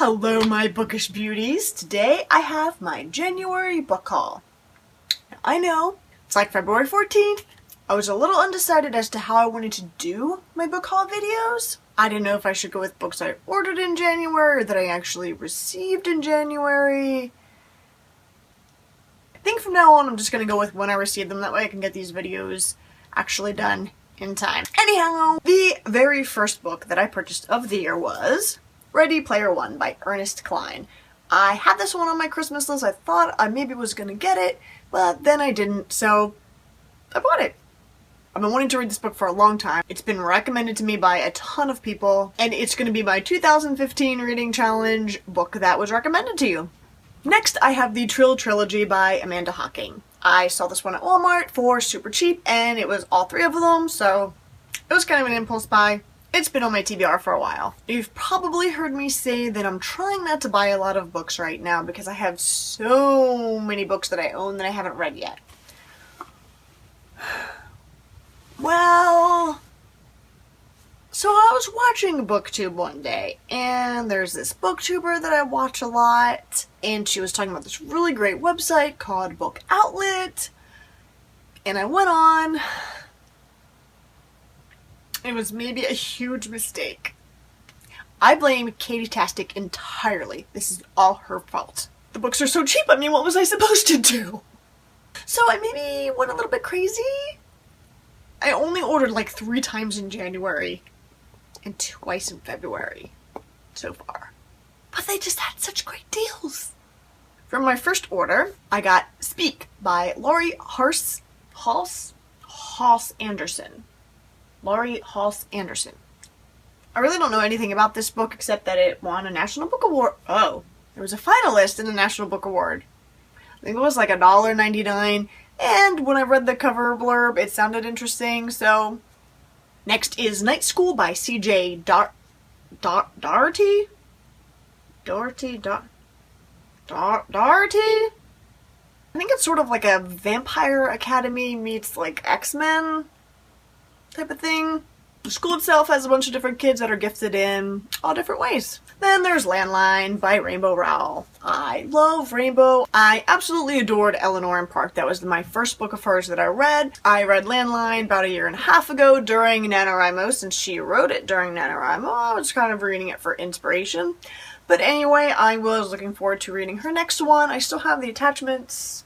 Hello my bookish beauties. Today I have my January book haul. Now, I know, it's like February 14th. I was a little undecided as to how I wanted to do my book haul videos. I didn't know if I should go with books I ordered in January or that I actually received in January. I think from now on I'm just going to go with when I receive them. That way I can get these videos actually done in time. Anyhow, the very first book that I purchased of the year was Ready Player One by Ernest Cline. I had this one on my Christmas list. I thought I maybe was going to get it, but then I didn't, so I bought it. I've been wanting to read this book for a long time. It's been recommended to me by a ton of people, and it's going to be my 2015 reading challenge book that was recommended to you. Next, I have the Trilogy by Amanda Hocking. I saw this one at Walmart for super cheap, and it was all three of them, so it was kind of an impulse buy. It's been on my TBR for a while. You've probably heard me say that I'm trying not to buy a lot of books right now because I have so many books that I own that I haven't read yet. Well, so I was watching BookTube one day, and there's this booktuber that I watch a lot, and she was talking about this really great website called Book Outlet, and I went on. It was maybe a huge mistake. I blame Katie Tastic entirely. This is all her fault. The books are so cheap, I mean, what was I supposed to do? So I maybe went a little bit crazy. I only ordered like 3 times in January and twice in February so far. But they just had such great deals. For my first order, I got Speak by Laurie Halse Anderson. Laurie Halse Anderson. I really don't know anything about this book except that it won a National Book Award. Oh, it was a finalist in the National Book Award. I think it was like $1.99. And when I read the cover blurb, it sounded interesting, so. Next is Night School by C.J. Doherty? Doherty? I think it's sort of like a Vampire Academy meets like X-Men type of thing. The school itself has a bunch of different kids that are gifted in all different ways. Then there's Landline by Rainbow Rowell. I love Rainbow. I absolutely adored Eleanor and Park. That was my first book of hers that I read. I read Landline about 1.5 years ago during NaNoWriMo, since she wrote it during NaNoWriMo. I was kind of reading it for inspiration. But anyway, I was looking forward to reading her next one. I still have the attachments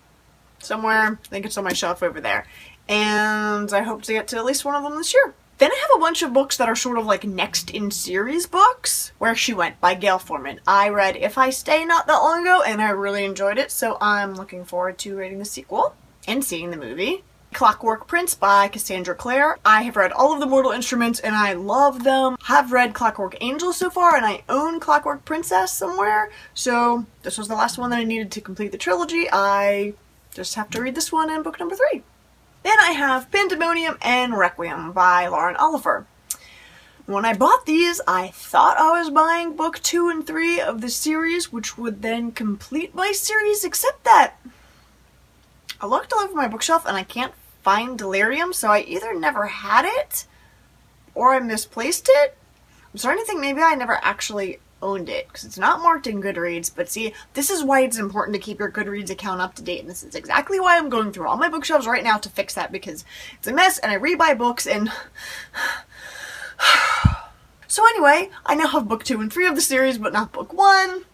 somewhere. I think it's on my shelf over there. And I hope to get to at least one of them this year. Then I have a bunch of books that are sort of like next in series books. Where She Went by Gail Forman. I read If I Stay not that long ago and I really enjoyed it, so I'm looking forward to reading the sequel and seeing the movie. Clockwork Prince by Cassandra Clare. I have read all of the Mortal Instruments and I love them. Have read Clockwork Angel so far, and I own Clockwork Princess somewhere. So this was the last one that I needed to complete the trilogy. I just have to read this one and book number 3. Then I have Pandemonium and Requiem by Lauren Oliver. When I bought these, I thought I was buying book 2 and 3 of the series, which would then complete my series, except that I looked all over my bookshelf and I can't find Delirium, so I either never had it or I misplaced it. I'm starting to think maybe I never actually owned it, because it's not marked in Goodreads. But see, this is why it's important to keep your Goodreads account up to date, and this is exactly why I'm going through all my bookshelves right now to fix that, because it's a mess and I rebuy books and so anyway, I now have book 2 and 3 of the series, but not book 1.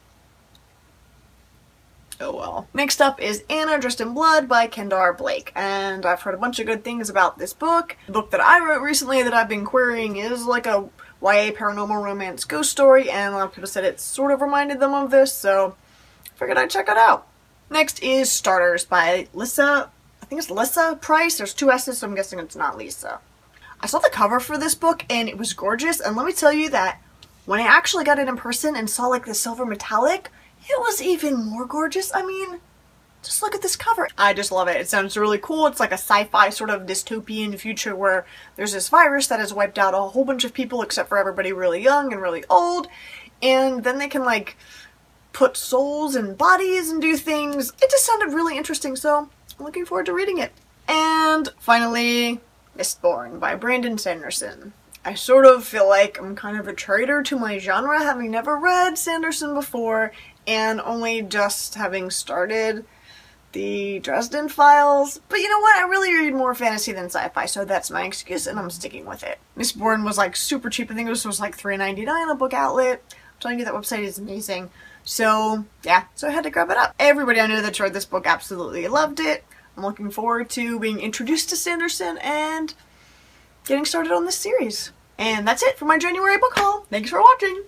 Oh well. Next up is Anna Dressed in Blood by Kendar Blake, and I've heard a bunch of good things about this book. The book that I wrote recently that I've been querying is like a YA paranormal romance ghost story, and a lot of people said it sort of reminded them of this, so I figured I'd check it out. Next is Starters by Lisa, I think it's Lisa Price. There's 2 S's, so I'm guessing it's not Lisa. I saw the cover for this book and it was gorgeous, and let me tell you that when I actually got it in person and saw like the silver metallic, it was even more gorgeous. I mean, just look at this cover. I just love it. It sounds really cool. It's like a sci-fi sort of dystopian future where there's this virus that has wiped out a whole bunch of people except for everybody really young and really old. And then they can like put souls in bodies and do things. It just sounded really interesting, so I'm looking forward to reading it. And finally, Mistborn by Brandon Sanderson. I sort of feel like I'm kind of a traitor to my genre, having never read Sanderson before, and only just having started the Dresden Files. But you know what? I really read more fantasy than sci-fi, so that's my excuse, and I'm sticking with it. Mistborn was like super cheap. I think this was like $3.99 a book outlet. I'm telling you, that website is amazing. So yeah, so I had to grab it up. Everybody I know that's read this book absolutely loved it. I'm looking forward to being introduced to Sanderson and getting started on this series. And that's it for my January book haul. Thanks for watching!